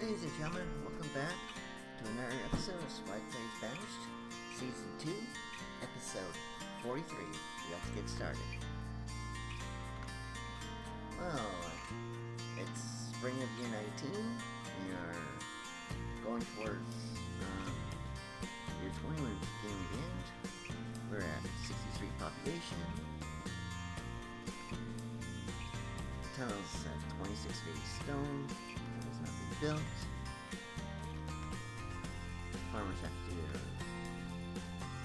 Ladies and gentlemen, welcome back to another episode of Plays Banished, Season 2, Episode 43. Let's get started. Well, it's spring of year 19. We are going towards year 20 when the game begins. We're at 63 population. The tunnel's at 26 feet stone. It's not being built. Farmers have to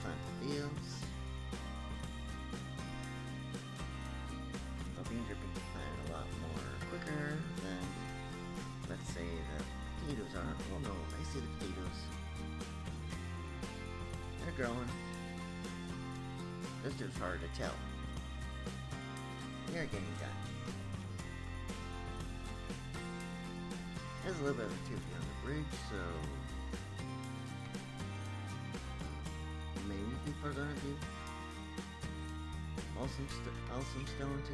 plant the fields. The beans are being planted a lot more quicker than, let's say, the potatoes are. Oh no, I see the potatoes. They're growing. This is hard to tell. They're getting done. There's a little bit of activity on the bridge, so maybe people are going to do some stone to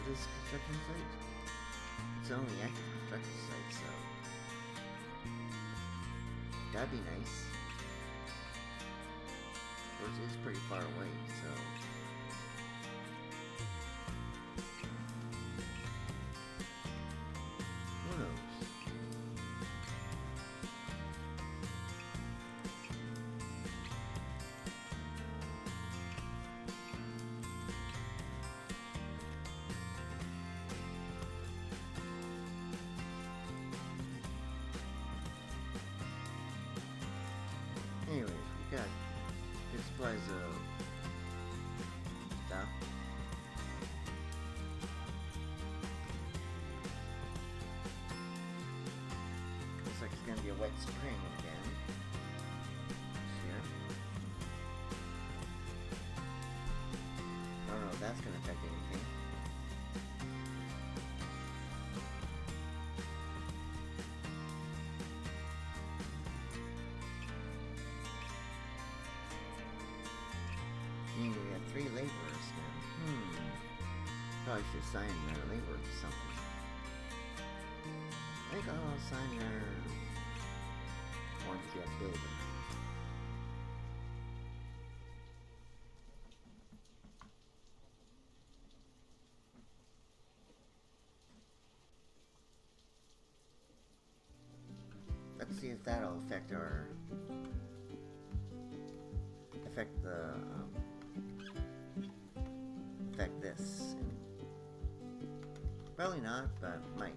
this construction site. It's the only active construction site, so that'd be nice. Of course, it's pretty far away, so who knows? Anyways, we got good supplies of stuff. Looks like it's gonna be a wet spring again this year. I don't know if that's gonna affect anything. We have 3 laborers now. Probably should assign our laborers to something. I think I'll assign our one to get builder. Let's see if that'll affect affect this. Probably not, but might.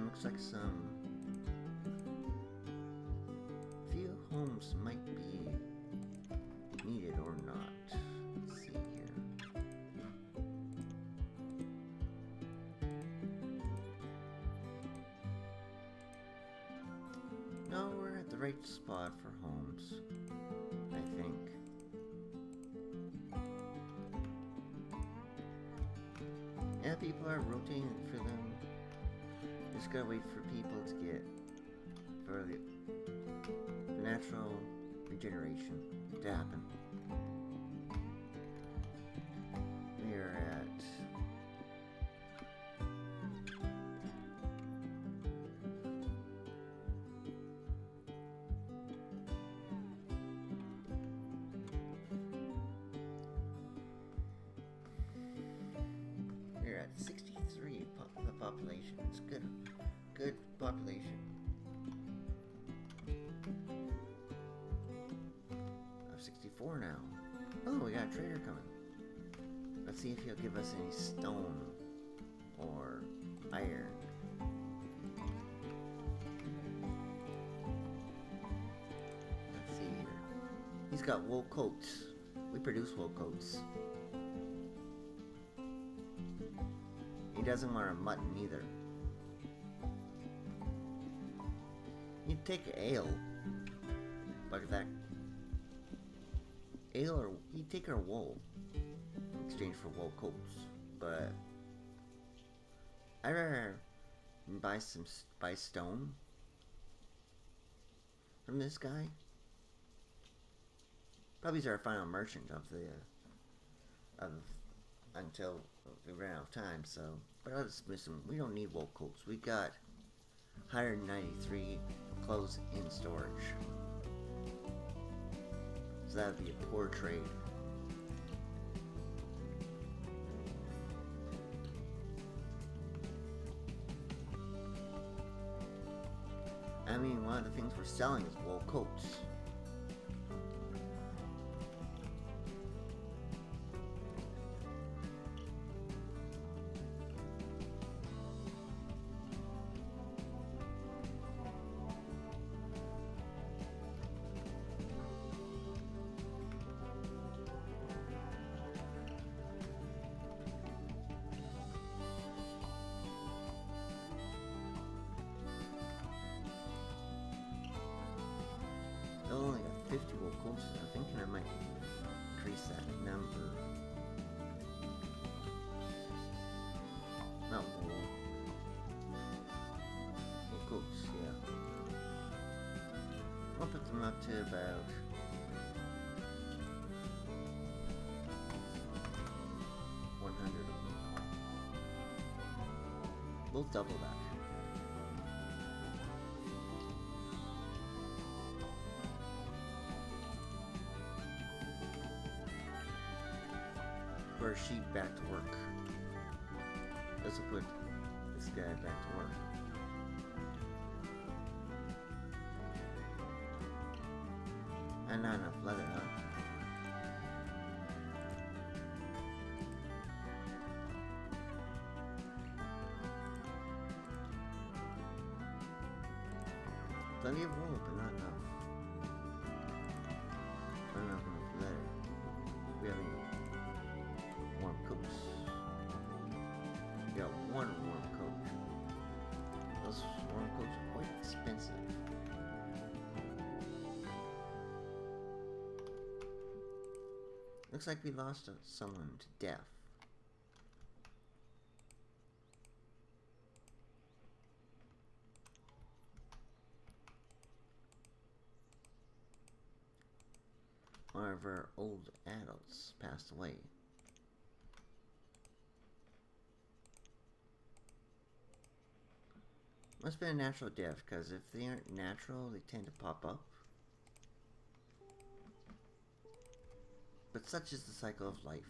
Looks like some few homes might be needed or not. Let's see here. No, we're at the right spot for homes, I think. Yeah, people are rotating for them. Just gotta wait for people to get for the natural regeneration to happen. We are at we're at 63 the population. It's good population. 64 now. Oh, we got a trader coming. Let's see if he'll give us any stone or iron. Let's see here. He's got wool coats. We produce wool coats. He doesn't want a mutton either. He'd take ale, but that ale, or he'd take our wool in exchange for wool coats, but I'd rather buy stone from this guy. Probably he's our final merchant of until we ran out of time. So, but I'll dismiss him. We don't need wool coats. We got 193 clothes in storage. So that would be a poor trade. I mean, one of the things we're selling is wool coats. I only got 50 wool coats. I'm thinking I might increase that number. Not wool. Wool coats, yeah. I'll put them up to about 100 of them. We'll double that. Put our sheep back to work. Let's put this guy back to work. And not enough leather, huh? Plenty of wool, but not enough. Not enough leather. We have any warm coats. We got one warm coat. Those warm coats are quite expensive. Looks like we lost someone to death. One of our old adults passed away. Must be a natural death, because if they aren't natural, they tend to pop up. But such is the cycle of life.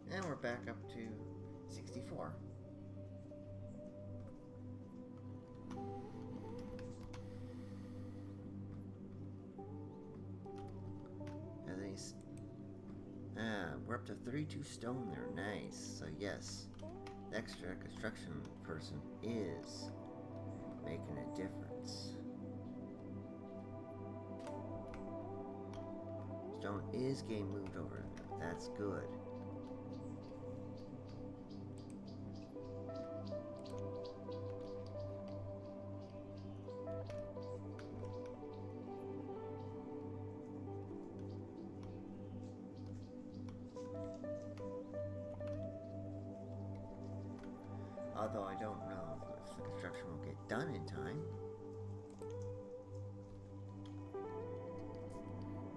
And we're back up to 64. We're up to 32 stone there. Nice. So yes, the extra construction person is making a difference. Stone is getting moved over. That's good. Although I don't know if the construction will get done in time.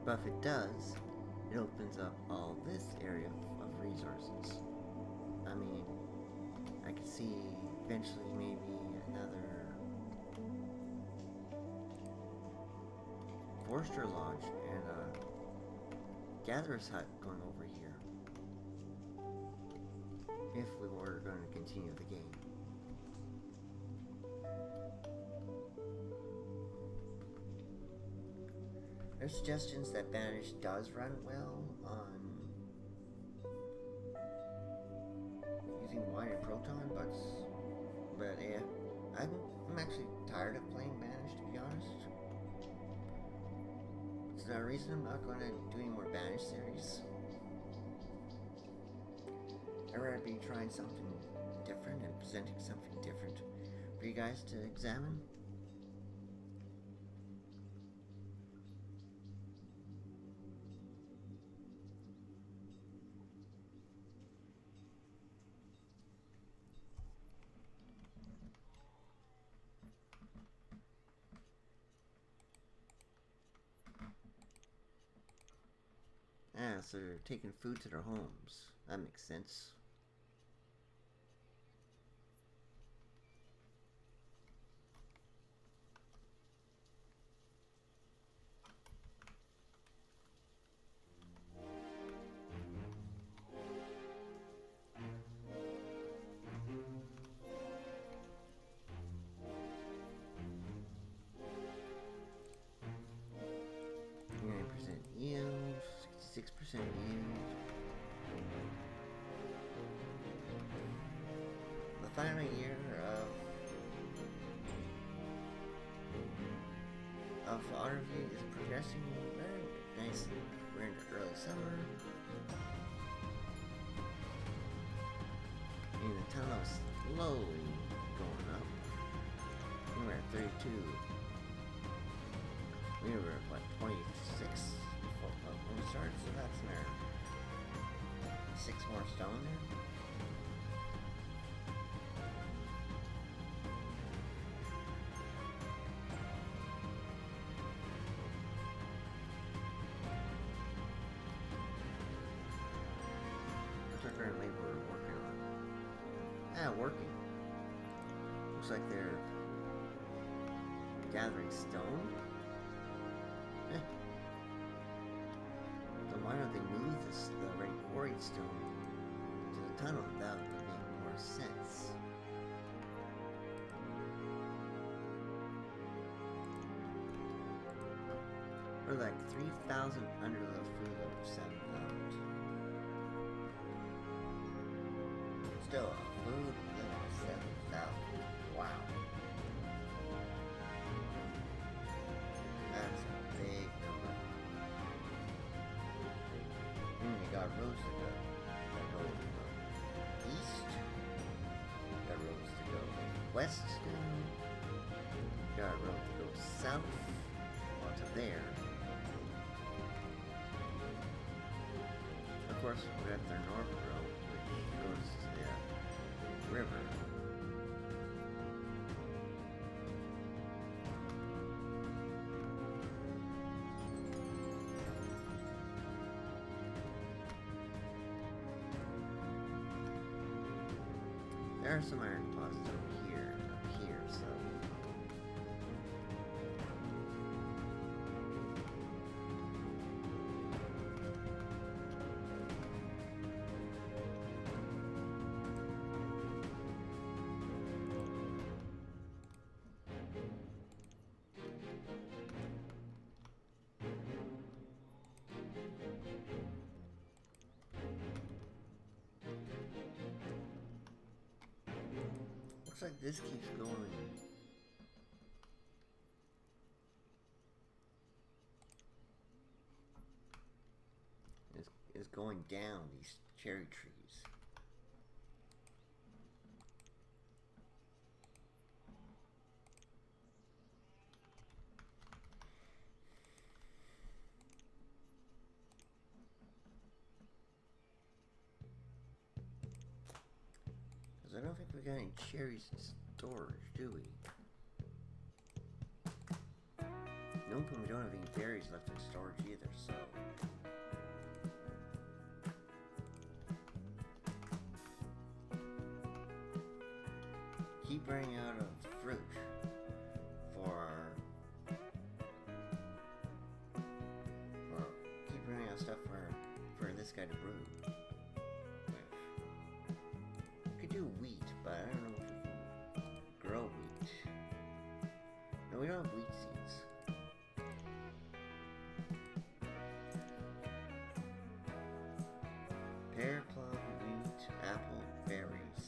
But if it does, it opens up all this area of resources. I mean, I could see eventually maybe another forester lodge and a gatherer's hut going over here. If we were going to continue the game. There's suggestions that Banished does run well on using wine and proton, but yeah, I'm actually tired of playing Banished, to be honest. It's not a reason I'm not going to do any more Banished series. Or I'd be trying something different and presenting something different for you guys to examine. Ah, so they're taking food to their homes. That makes sense. Yield, 66% yield. The final year of Otterview is progressing very nicely. We're in the early summer. And the tunnel is slowly going up. We're at 32. We were at what, 26 before when we started, so that's another 6 more stone there. What's our current labor working on? Working. Looks like they're gathering stone. So why don't they move the already quarried stone to the tunnel? That would make more sense. We're like 3,000 under the food level 7,000. Still a food level 7,000. Wow. That's a big number. You got roads to go. Got roads to go east. Got roads to go west. Got roads to go south. Well, to there. Of course, we have their north road, which goes to the river. There are some iron deposits over here and up here, so looks like this keeps going. It's going down these cherry trees. Because I don't think we got any cherries in storage, do we? Nope, and we don't have any berries left in storage either, so keep running out of fruit keep running out of stuff for this guy to brew with. We could do wheat, but I don't know if we can grow wheat. No, we don't have wheat seeds. Pear, plum, wheat, apple, berries.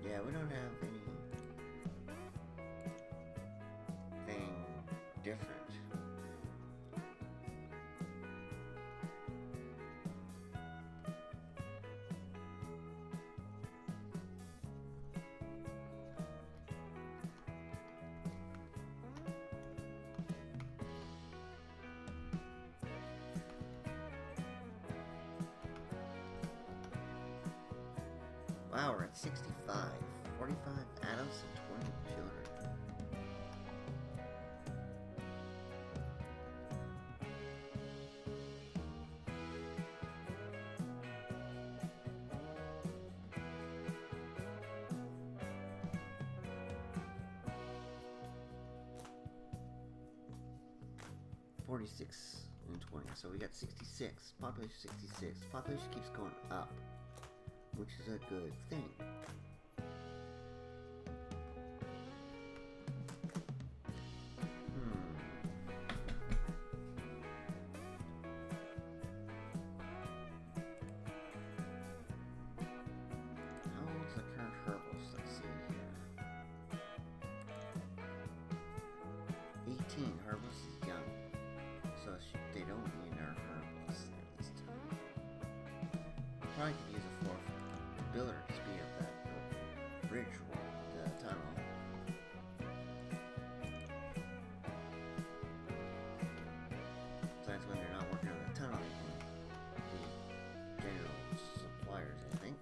Yeah, we don't have anything different. Wow, we're at 65. 45 adults and 20 children. And 20, so we got 66. Population 66. Population keeps going up, which is a good thing. How old's the current herbalist? Let's see here. 18. Herbalist is young. So they don't need our herbalist at this time. Probably could use a fourth builder to speed up that bridge roll, the tunnel. Besides, when they're not working on the tunnel, they can be general suppliers, I think.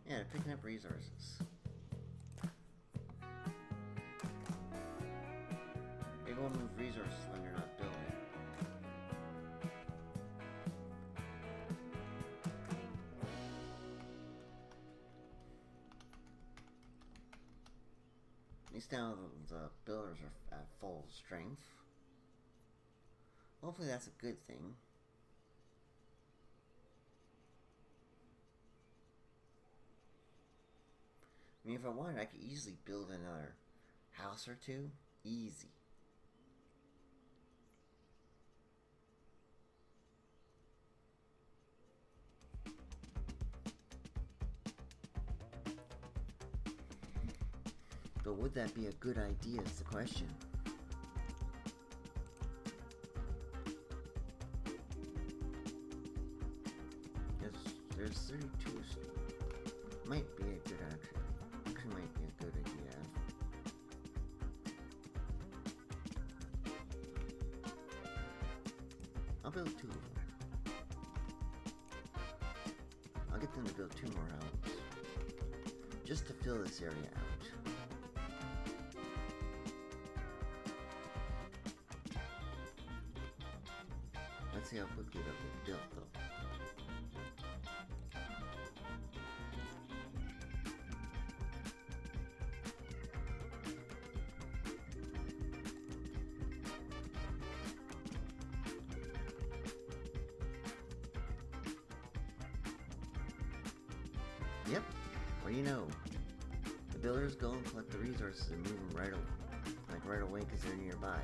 Yeah, they're picking up resources. They won't move resources when they're not building. At least now the builders are at full strength. Hopefully that's a good thing. I mean, if I wanted, I could easily build another house or two. Easy. But would that be a good idea is the question. There's 32. Might be a good actually might be a good idea. I'll build 2 of them. I'll get them to build 2 more houses. Just to fill this area out. Let's see how quickly they'll get built though. Yep, what do you know? The builders go and collect the resources and move them right away because they're nearby.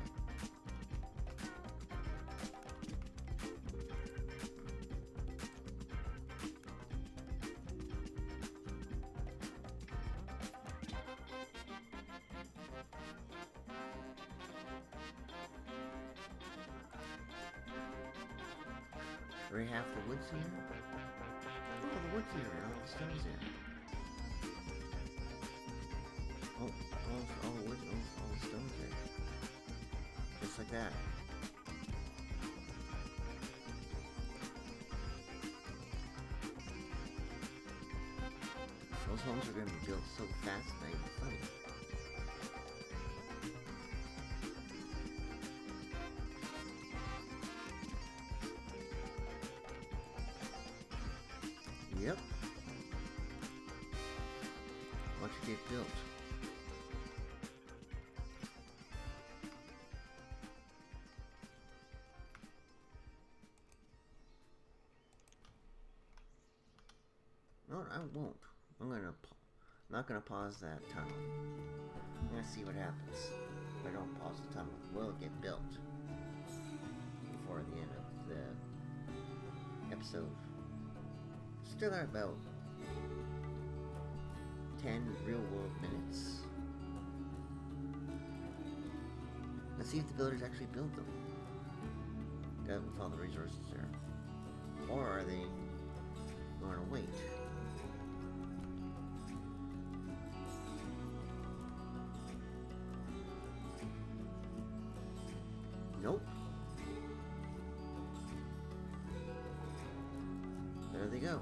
Already half the woods here? Oh, the woods here and all the stones here. All the woods, all the stones here. Just like that. Those homes are going to be built so fast that it'll be funny. Yep. Watch it get built. No, I won't. Not gonna pause that tunnel. I'm gonna see what happens if I don't pause the tunnel. Will it get built before the end of the episode? Still got about 10 real world minutes. Let's see if the builders actually build them. With all the resources there. Or are they going to wait? Nope. There they go.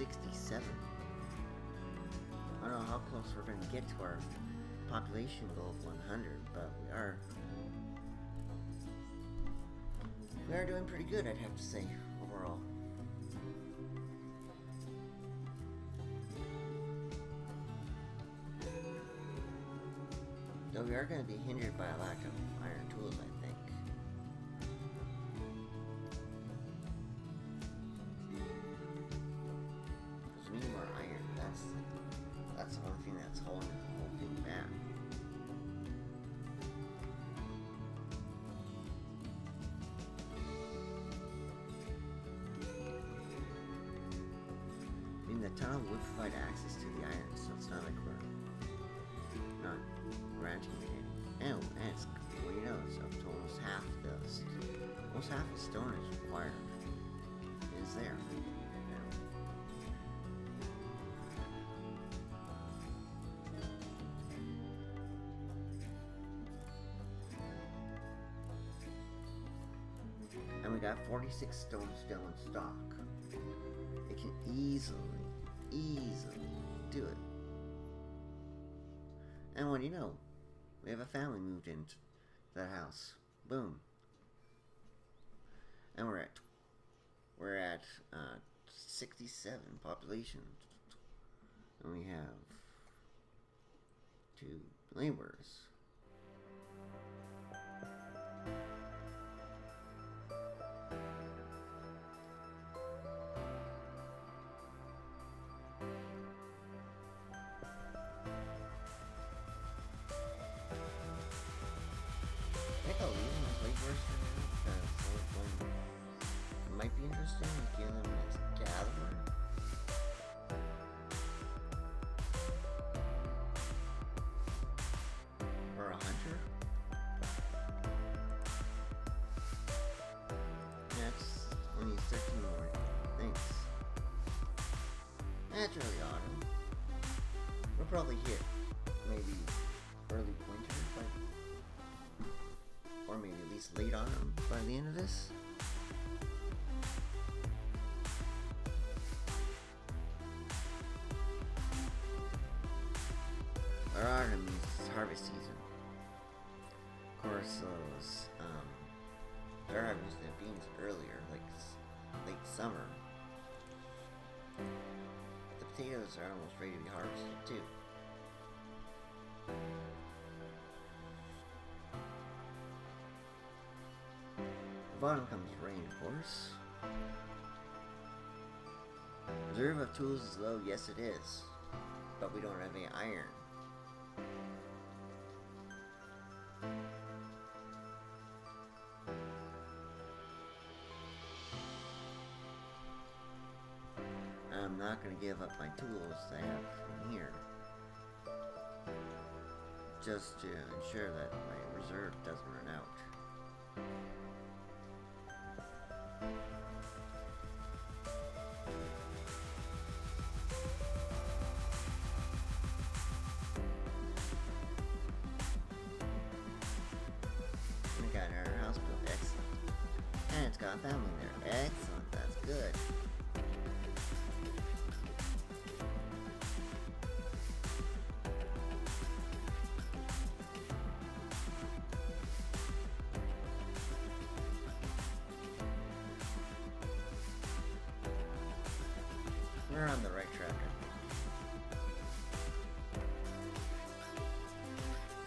67. I don't know how close we're going to get to our population goal of 100, but we are doing pretty good, I'd have to say, overall. Though we are going to be hindered by a lack of iron tools, I think. Because we need more iron. That's the one thing that's holding the whole thing back. I mean, the tunnel would provide access to the iron, so it's not like we're not granting it any. Oh, and it's, well, you know, it's up to almost half almost half the stone is required. It is there. And we got 46 stone still in stock. It can easily do it. And what do you know? We have a family moved into that house. Boom. And we're at 67 population. And we have 2 laborers. I think I'll leave them as laborers for now, because it might be interesting to give them as gatherer. Or a hunter. That's when you start to more things. That's really autumn. We'll probably hit maybe early winter, or maybe at least late autumn by the end of this. Our autumn is harvest season. Of course, they're harvesting the beans earlier, like late summer. The potatoes are almost ready to be harvested too. Bottom comes rain, of course. Reserve of tools is low, yes it is. But we don't have any iron. I'm not going to give up my tools I have in here. Just to ensure that my reserve doesn't run out. We got our house built, excellent. And it's got a family there, excellent, that's good. We're on the right track, I think.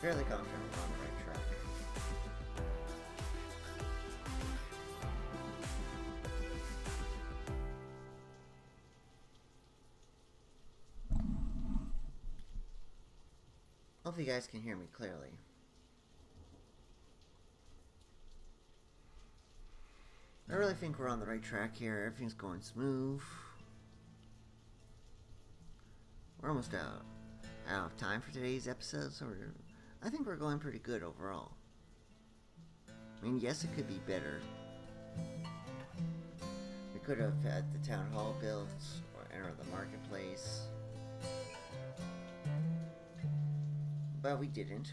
Fairly confident we're on the right track. Hope you guys can hear me clearly. I really think we're on the right track here. Everything's going smooth. We're almost out of time for today's episode, so I think we're going pretty good overall. I mean, yes, it could be better. We could have had the town hall built, or enter the marketplace. But we didn't.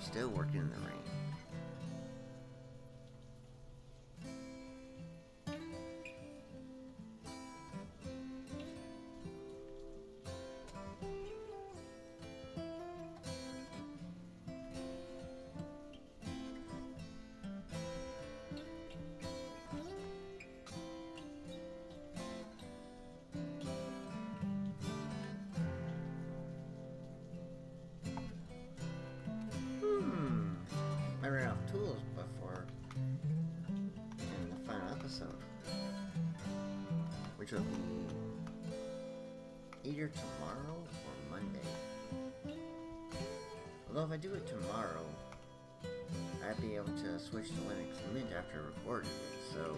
Still working in the rain. I ran out of tools before in the final episode, which will be either tomorrow or Monday. Although if I do it tomorrow, I'd be able to switch to Linux Mint after recording it, so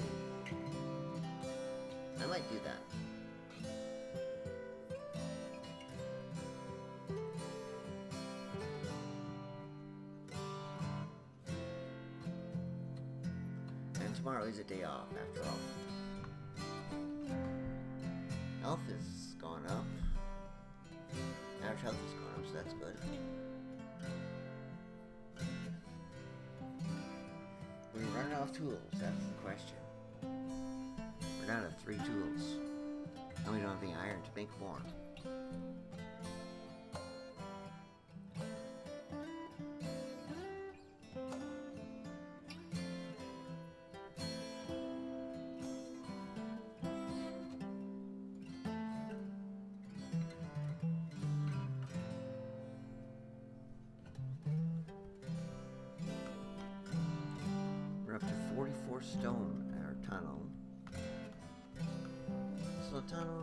I might do that. Tomorrow is a day off, after all. Health has gone up. Average health has gone up, so that's good. We're running out of tools, that's the question. We're down to 3 tools. And we don't have the iron to make more. We're up to 44 stone in our tunnel. So the tunnel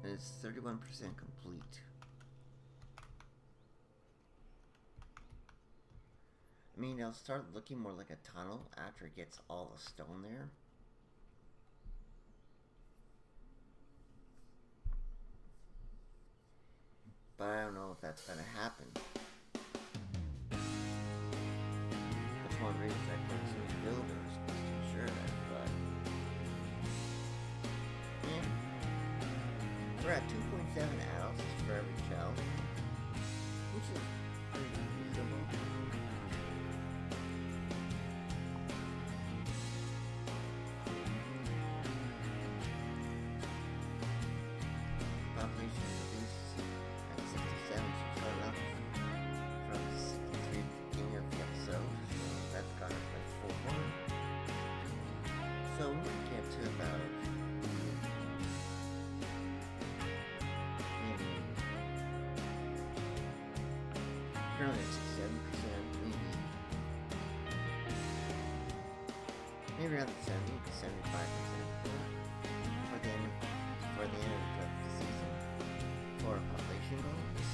is 31% complete. I mean, it'll start looking more like a tunnel after it gets all the stone there. But I don't know if that's gonna happen. That's one of the reasons I put some builders to ensure that, but yeah. We're at 2.7 ounces for every shell, which is pretty reasonable. Population is at 67, so started up from 63 beginning of the episode, so that's gone up by 4 more. So we might get to about maybe currently at 67%, maybe around 70 to 75% for the end of the season for our population goals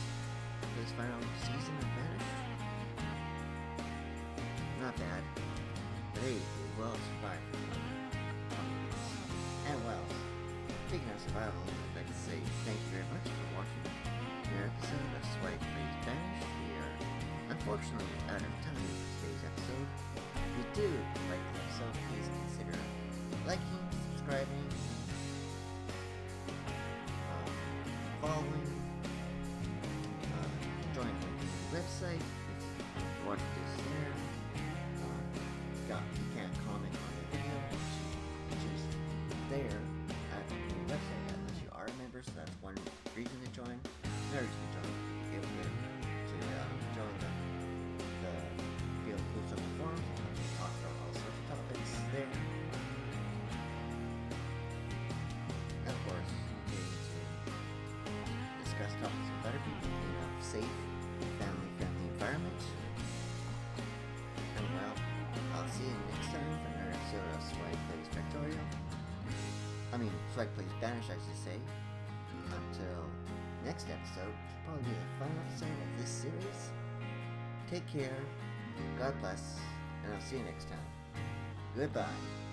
for this final season of Banished. Not bad, but hey, we will survive. And well, speaking of survival, I'd like to say thank you very much for watching your episode of Plays Banished. We are unfortunately out of time for today's episode. If you do like the episode, please consider liking, subscribing, following, join the website if you want to do there. You can't comment on the video, which is there at the website unless you are a member, so that's one reason to join. Another reason to join, you get here to join the field post on the forums. We talk about all sorts of topics there. And of course, discuss topics with other people in a safe, family-friendly environment. And well, I'll see you next time for another episode of Swag Plays Factorial. Swag Plays Banished, I should say. Until next episode, which will probably be the final episode of this series. Take care, God bless, and I'll see you next time. Goodbye.